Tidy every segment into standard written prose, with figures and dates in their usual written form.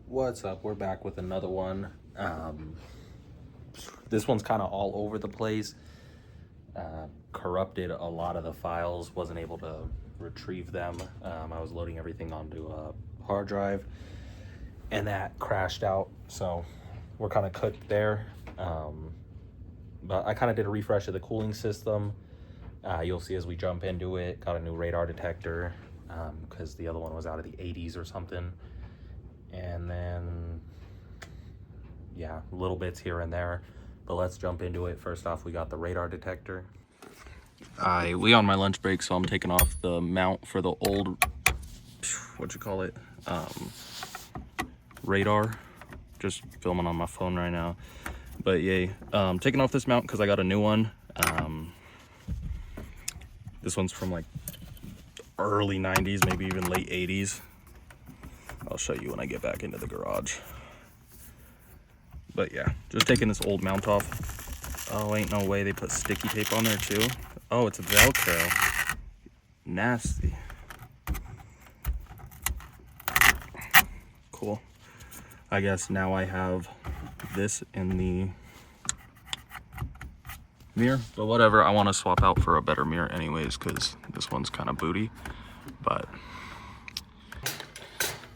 What's up? We're back with another one. This one's kind of all over the place. Corrupted a lot of the files, wasn't able to retrieve them. I was loading everything onto a hard drive and that crashed out, so we're kind of cooked there. But I kind of did a refresh of the cooling system. You'll see as we jump into it, got a new radar detector because the other one was out of the 80s or something. And then, yeah, little bits here and there, but let's jump into it. First off, we got the radar detector. We on my lunch break, so I'm taking off the mount for the old, radar. Just filming on my phone right now. But yay, taking off this mount because I got a new one. This one's from like early 90s, maybe even late 80s. I'll show you when I get back into the garage. But yeah, just taking this old mount off. Oh, ain't no way they put sticky tape on there too. Oh, it's Velcro. Nasty. Cool. I guess now I have this in the mirror, but whatever. I want to swap out for a better mirror anyways, because this one's kind of booty. But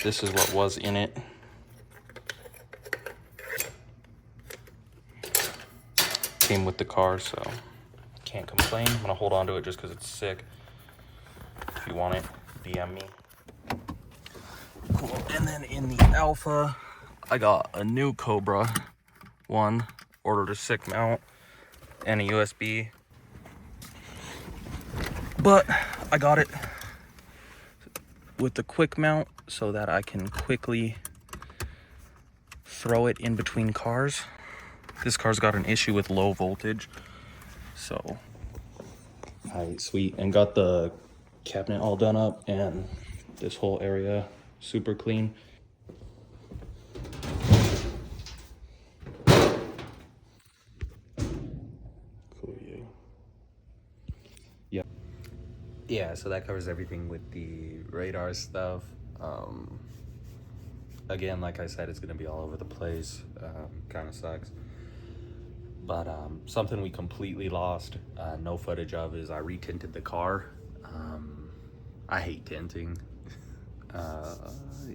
this is what was in it. Came with the car, so can't complain. I'm gonna hold on to it just because it's sick. If you want it, DM me. Cool. And then in the Alpha, I got a new Cobra one, ordered a sick mount and a USB, but I got it with the quick mount so that I can quickly throw it in between cars. This car's got an issue with low voltage, so all right, sweet. And got the cabinet all done up and this whole area super clean. Cool. Yeah, so that covers everything with the radar stuff. Again, like I said, it's gonna be all over the place. Kind of sucks. But something we completely lost, no footage of, is I retinted the car. I hate tinting.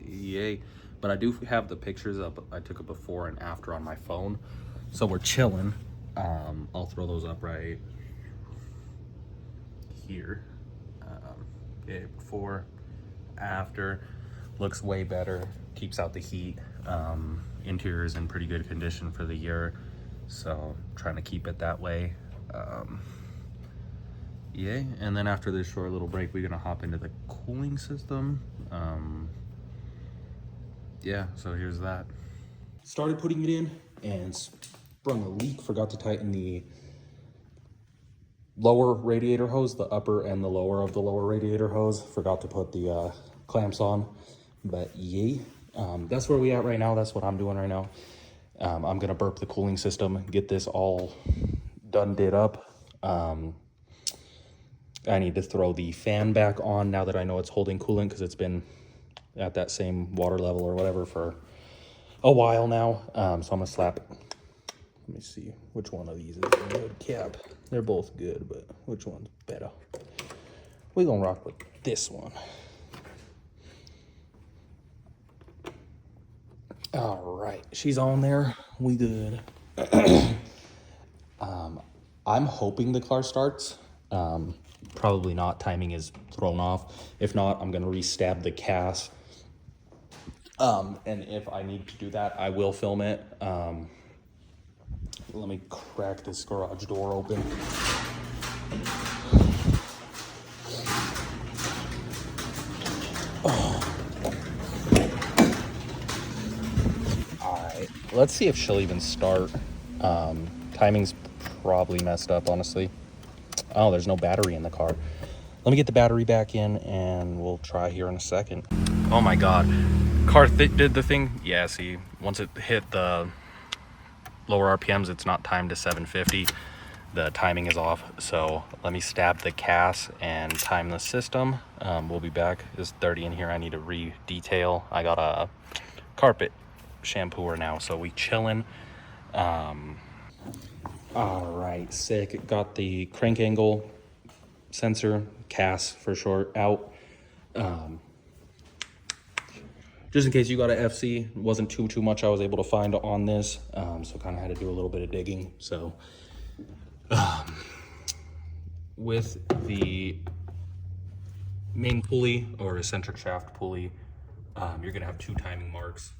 Yay. But I do have the pictures up. I took a before and after on my phone, so we're chilling. I'll throw those up right here. Yeah, before, after, looks way better, keeps out the heat. Interior is in pretty good condition for the year, so trying to keep it that way. Yeah, and then after this short little break, we're gonna hop into the cooling system. Yeah, so here's that. Started putting it in and sprung a leak. Forgot to tighten the lower radiator hose, the upper and the lower of the lower radiator hose. Forgot to put the clamps on, but yay. That's where we at right now. That's what I'm doing right now. I'm gonna burp the cooling system, get this all done, did up. I need to throw the fan back on now that I know it's holding coolant, because it's been at that same water level or whatever for a while now. So I'm gonna slap it. Let me see which one of these is a good cap. They're both good, but which one's better? We're gonna rock with this one. All right, she's on there. We good. I'm hoping the car starts. Probably not. Timing is thrown off. If not, I'm gonna re-stab the cast. And if I need to do that, I will film it. Let me crack this garage door open. Oh. All right, let's see if she'll even start. Timing's probably messed up, honestly. Oh, there's no battery in the car. Let me get the battery back in and we'll try here in a second. Oh my God, car did the thing. Yeah, see, once it hit the lower RPMs, it's not timed to 750. The timing is off. So let me stab the cast and time the system. We'll be back. There's 30 in here I need to re-detail. I got a carpet shampooer now, so we chilling. All right, sick. Got the crank angle sensor, CAS for short, out. Just in case you got an FC, wasn't too much I was able to find on this, so kind of had to do a little bit of digging. So with the main pulley or eccentric shaft pulley, you're gonna have 2 timing marks.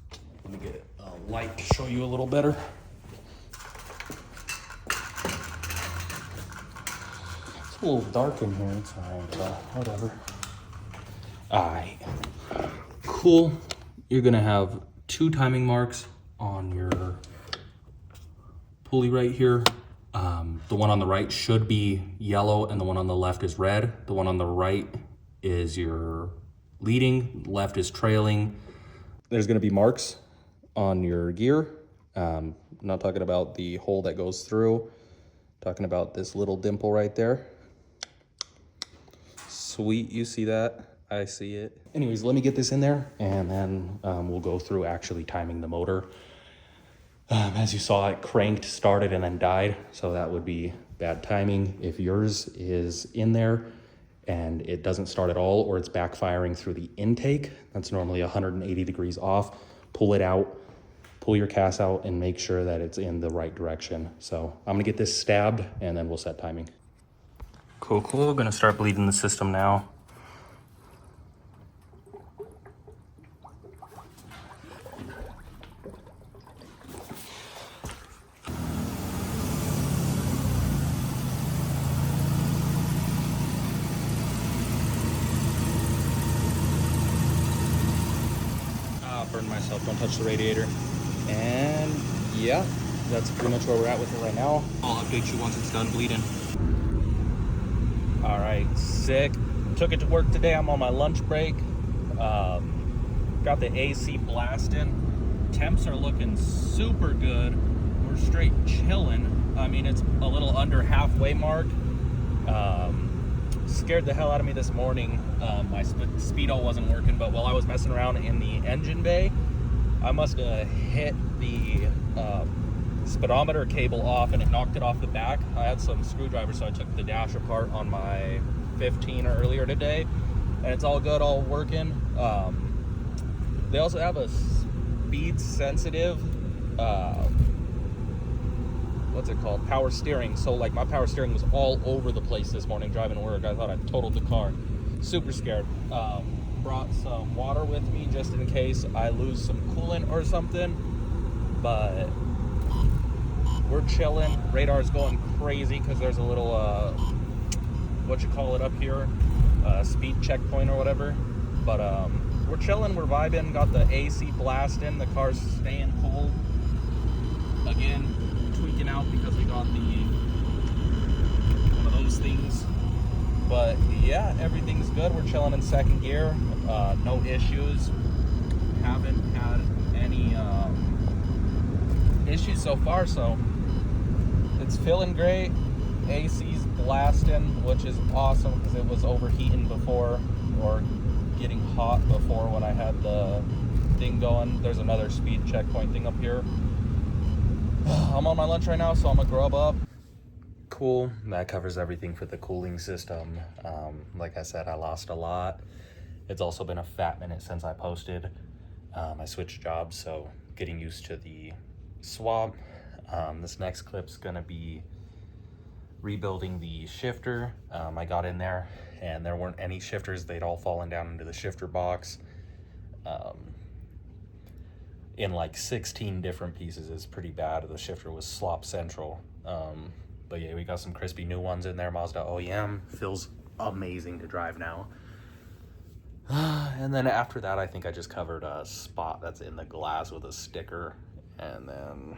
Let me get a light to show you a little better. It's a little dark in here, it's all right, but whatever. All right, cool. You're gonna have 2 timing marks on your pulley right here. The one on the right should be yellow and the one on the left is red. The one on the right is your leading, left is trailing. There's gonna be marks on your gear. I'm not talking about the hole that goes through, talking about this little dimple right there. Sweet, you see that? I see it. Anyways, let me get this in there and then we'll go through actually timing the motor. As you saw, it cranked, started, and then died. So that would be bad timing. If yours is in there and it doesn't start at all, or it's backfiring through the intake, that's normally 180 degrees off. Pull it out, pull your CAS out, and make sure that it's in the right direction. So I'm gonna get this stabbed and then we'll set timing. Cool. Gonna start bleeding the system now. Burned myself, don't touch the radiator. And yeah, that's pretty much where we're at with it right now. I'll update you once it's done bleeding. All right, sick. Took it to work today. I'm on my lunch break. Got the AC blasting. Temps are looking super good. We're straight chilling. I mean, it's a little under halfway mark. Scared the hell out of me this morning. My speedo wasn't working, but while I was messing around in the engine bay, I must have hit the speedometer cable off and it knocked it off the back. I had some screwdrivers, so I took the dash apart on my 15 earlier today, and it's all good, all working. They also have a speed sensitive what's it called, power steering. So like my power steering was all over the place this morning driving to work. I thought I totaled the car. Super scared. Brought some water with me just in case I lose some coolant or something, but we're chilling. Radar's going crazy because there's a little what you call it up here, speed checkpoint or whatever. But we're chilling, we're vibing. Got the AC blasting, the car's staying cool. Again, tweaking out because we got one of those things. But yeah, everything's good. We're chilling in second gear. No issues. Haven't had any issues so far, so it's feeling great. AC's blasting, which is awesome because it was overheating before, or getting hot before when I had the thing going. There's another speed checkpoint thing up here. I'm on my lunch right now, so I'm gonna grub up. Cool, that covers everything for the cooling system. Like I said, I lost a lot. It's also been a fat minute since I posted. I switched jobs, so getting used to the swap. This next clip's gonna be rebuilding the shifter. I got in there and there weren't any shifters. They'd all fallen down into the shifter box. In like 16 different pieces. Is pretty bad. The shifter was slop central. But yeah, we got some crispy new ones in there. Mazda OEM. Feels amazing to drive now. And then after that, I think I just covered a spot that's in the glass with a sticker. And then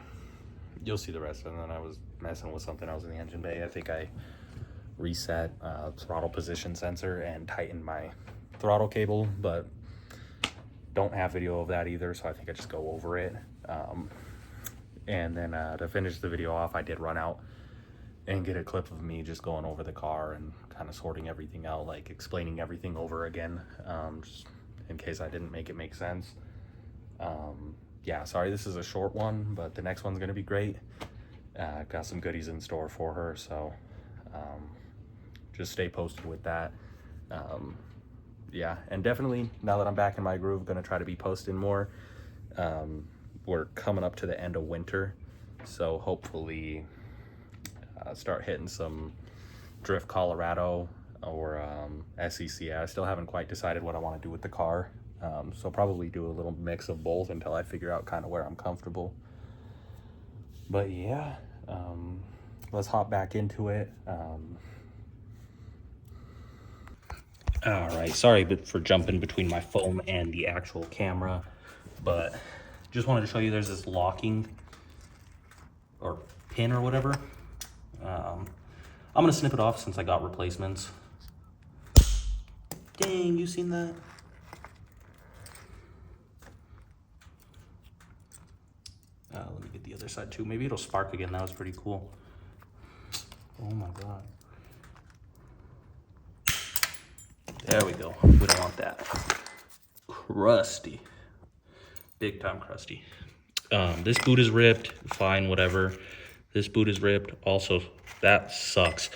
you'll see the rest. And then I was messing with something else in the engine bay. I think I reset throttle position sensor and tightened my throttle cable, but don't have video of that either, so I think I just go over it. And then to finish the video off, I did run out and get a clip of me just going over the car and kind of sorting everything out, like explaining everything over again, just in case I didn't make it make sense. yeah, sorry this is a short one, but the next one's gonna be great. I've got some goodies in store for her, so just stay posted with that. Yeah, and definitely now that I'm back in my groove, gonna try to be posting more. We're coming up to the end of winter, so hopefully start hitting some Drift Colorado or SEC. I still haven't quite decided what I want to do with the car, so probably do a little mix of both until I figure out kind of where I'm comfortable. But yeah, let's hop back into it. All right, sorry for jumping between my phone and the actual camera, but just wanted to show you there's this locking or pin or whatever. I'm gonna snip it off since I got replacements. Dang, you seen that? Let me get the other side too. Maybe it'll spark again. That was pretty cool. Oh my God. There we go. We don't want that. Crusty. Big time crusty. This boot is ripped. Fine, whatever. This boot is ripped. Also, that sucks.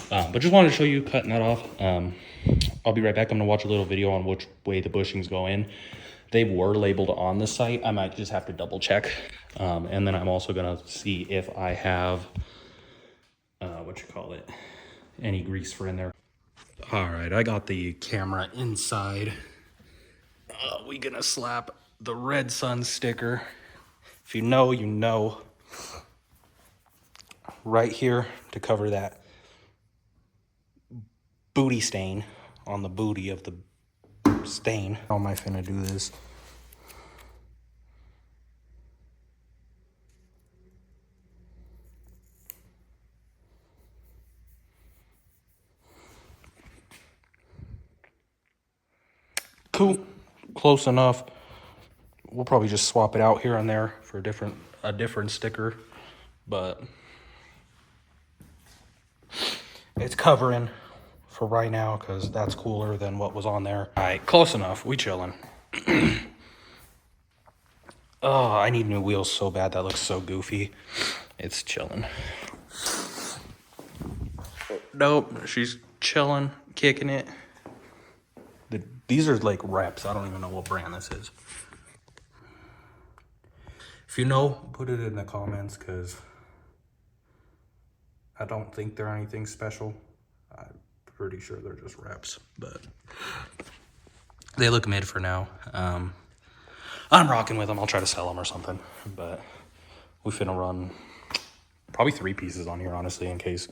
But just wanted to show you cutting that off. I'll be right back. I'm gonna watch a little video on which way the bushings go in. They were labeled on the site. I might just have to double check. And then I'm also gonna see if I have, any grease for in there. All right, I got the camera inside. We gonna slap the Red Sun sticker. If you know, you know. Right here to cover that booty stain on the booty of the stain. How am I finna do this? Cool, close enough. We'll probably just swap it out here and there for a different sticker, but it's covering for right now because that's cooler than what was on there. All right, close enough. We chilling. Oh, I need new wheels so bad. That looks so goofy. It's chilling. Nope, she's chilling, kicking it. These are like reps. I don't even know what brand this is. If you know, put it in the comments because I don't think they're anything special. I'm pretty sure they're just reps, but they look mid for now. I'm rocking with them. I'll try to sell them or something, but we finna run probably 3 pieces on here, honestly, in case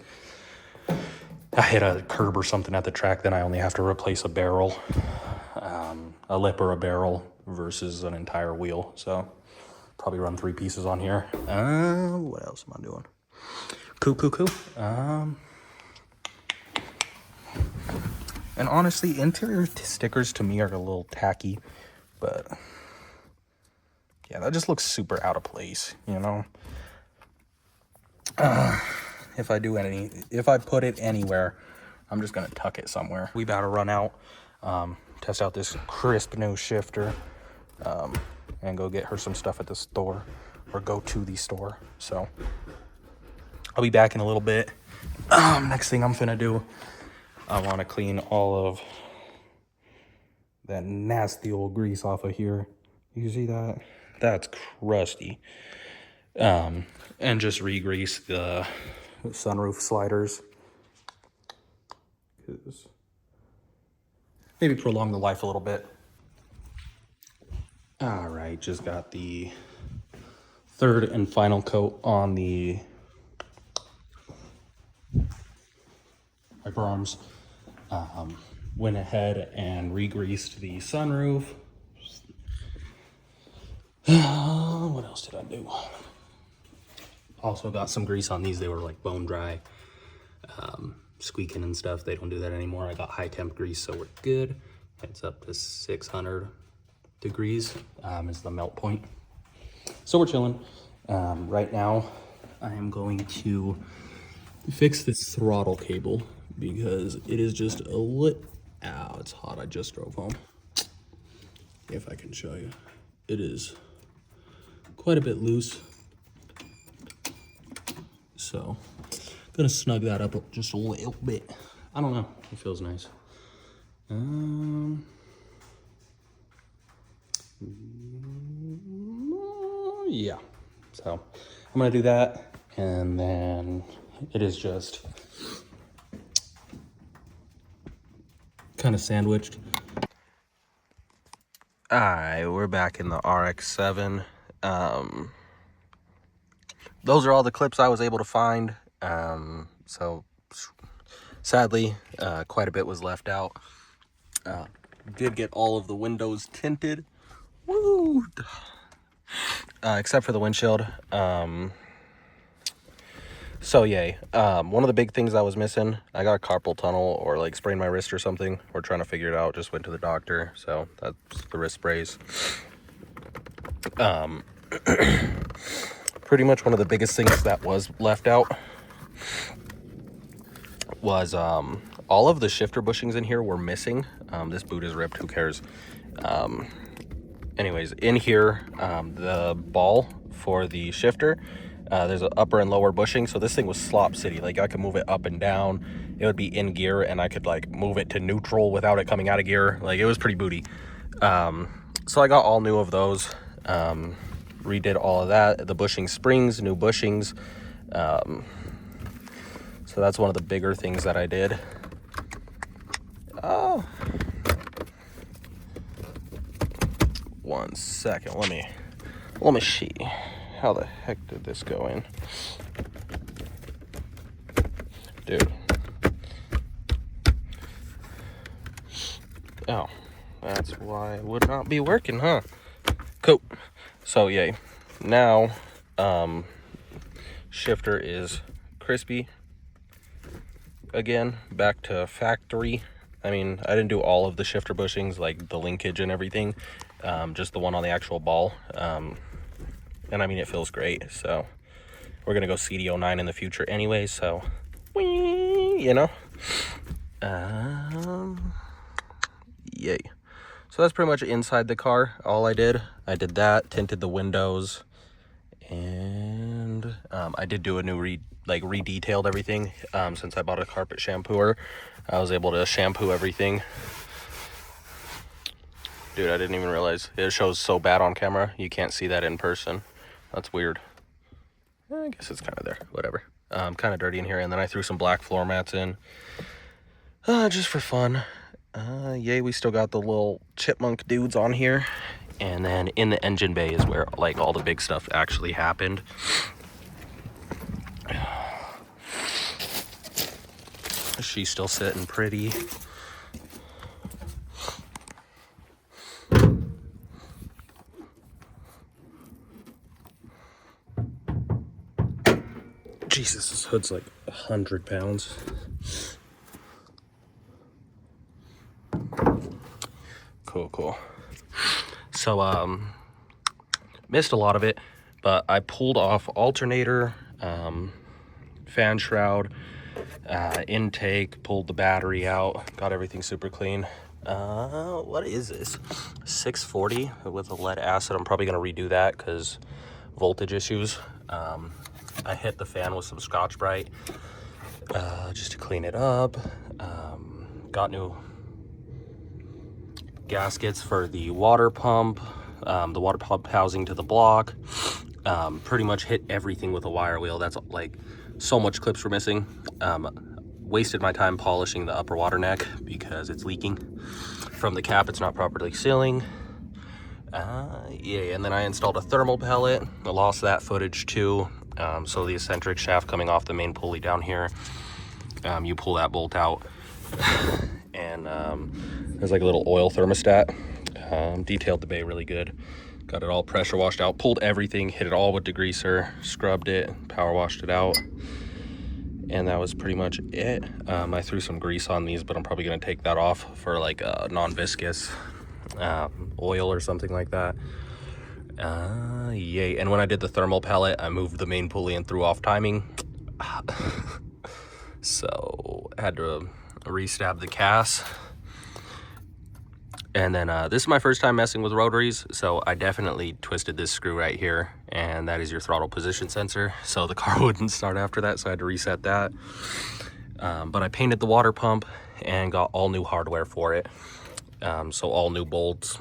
I hit a curb or something at the track. Then I only have to replace a barrel, a lip or a barrel versus an entire wheel. So probably run 3 pieces on here. What else am I doing? Cool. And honestly, interior stickers to me are a little tacky, but yeah, that just looks super out of place, you know? If I put it anywhere, I'm just gonna tuck it somewhere. We about to run out, test out this crisp new shifter, and go get her some stuff at the store, or go to the store. So I'll be back in a little bit. Next thing I'm finna do, I wanna clean all of that nasty old grease off of here. You see that? That's crusty. And just re-grease the sunroof sliders. Maybe prolong the life a little bit. All right, just got the 3rd and final coat on the wiper arms. Went ahead and re-greased the sunroof. What else did I do? Also got some grease on these. They were like bone dry, squeaking and stuff. They don't do that anymore. I got high temp grease, so we're good. It's up to 600 degrees is the melt point. So we're chilling. Right now, I am going to fix this throttle cable because it is just a lit. Ow, it's hot. I just drove home. If I can show you, it is quite a bit loose. So, gonna snug that up just a little bit. I don't know, it feels nice. Yeah, so I'm gonna do that, and then it is just kind of sandwiched. All right, we're back in the rx7. Those are all the clips I was able to find. So sadly, quite a bit was left out. Did get all of the windows tinted. Woo! Except for the windshield. So yay. One of the big things I was missing, I got a carpal tunnel or like sprained my wrist or something. We're trying to figure it out. Just went to the doctor. So that's the wrist brace. Pretty much one of the biggest things that was left out was all of the shifter bushings in here were missing. This boot is ripped, who cares? Anyways, in here, the ball for the shifter, there's an upper and lower bushing, so this thing was slop city. Like, I could move it up and down, it would be in gear, and I could like move it to neutral without it coming out of gear. Like, it was pretty booty. So I got all new of those, redid all of that, the bushing springs, new bushings. So that's one of the bigger things that I did. Oh, 1 second, let me see. How the heck did this go in? Dude. Oh, that's why it would not be working, huh? Cool. So yay. Now, shifter is crispy. Again, back to factory. I mean, I didn't do all of the shifter bushings, like the linkage and everything. Just the one on the actual ball. And I mean, it feels great. So we're gonna go CD09 in the future anyway, so you know. Yay. So that's pretty much inside the car. All I did that, tinted the windows, and I did do a new re-detailed everything. Since I bought a carpet shampooer, I was able to shampoo everything. Dude, I didn't even realize it shows so bad on camera. You can't see that in person. That's weird. I guess it's kind of there. Whatever. Kind of dirty in here. And then I threw some black floor mats in. Just for fun. Yay, we still got the little chipmunk dudes on here. And then in the engine bay is where like all the big stuff actually happened. She's still sitting pretty. Jesus, this hood's like 100 pounds. Cool. So, missed a lot of it, but I pulled off alternator, fan shroud, intake, pulled the battery out, got everything super clean. What is this? 640 with a lead acid. I'm probably gonna redo that because voltage issues. I hit the fan with some Scotch-Brite just to clean it up. Got new gaskets for the water pump housing to the block. Pretty much hit everything with a wire wheel. That's like so much clips were missing. Wasted my time polishing the upper water neck because it's leaking from the cap. It's not properly sealing. Yeah, and then I installed a thermal pellet. I lost that footage too. So the eccentric shaft coming off the main pulley down here, you pull that bolt out, and there's like a little oil thermostat. Detailed the bay really good. Got it all pressure washed out, pulled everything, hit it all with degreaser, scrubbed it, power washed it out, and that was pretty much it. I threw some grease on these, but I'm probably gonna take that off for like a non-viscous oil or something like that. Yay. And when I did the thermal pellet, I moved the main pulley and threw off timing. So I had to re-stab the cast. And then this is my first time messing with rotaries, so I definitely twisted this screw right here, and that is your throttle position sensor. So the car wouldn't start after that, so I had to reset that. But I painted the water pump and got all new hardware for it. So all new bolts,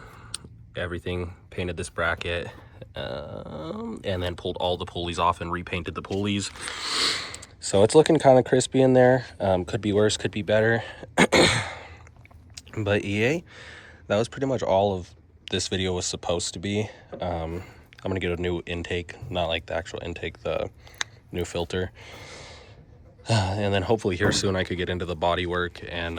everything, painted this bracket, and then pulled all the pulleys off and repainted the pulleys. So it's looking kind of crispy in there. Could be worse, could be better. But EA, that was pretty much all of this video was supposed to be. I'm gonna get a new intake, not like the actual intake, the new filter. And then hopefully here soon I could get into the body work and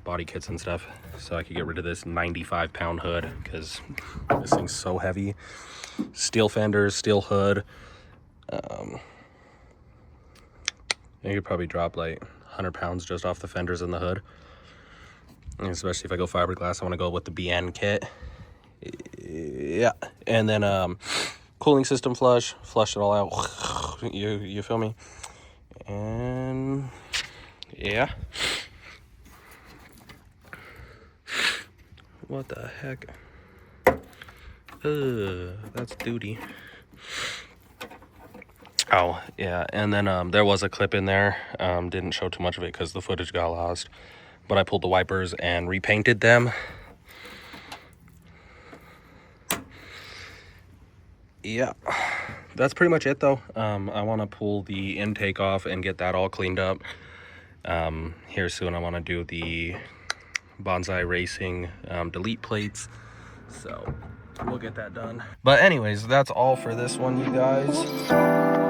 body kits and stuff, so I could get rid of this 95-pound hood, because this thing's so heavy. Steel fenders, steel hood. You could probably drop like 100 pounds just off the fenders and the hood. And especially if I go fiberglass, I want to go with the BN kit. Yeah, and then cooling system flushed it all out. You feel me? And yeah. What the heck? That's duty. Oh yeah, and then there was a clip in there. Didn't show too much of it because the footage got lost, but I pulled the wipers and repainted them. Yeah, that's pretty much it though. I want to pull the intake off and get that all cleaned up. Here soon I want to do the Bonsai Racing delete plates, so we'll get that done. But anyways, that's all for this one, you guys.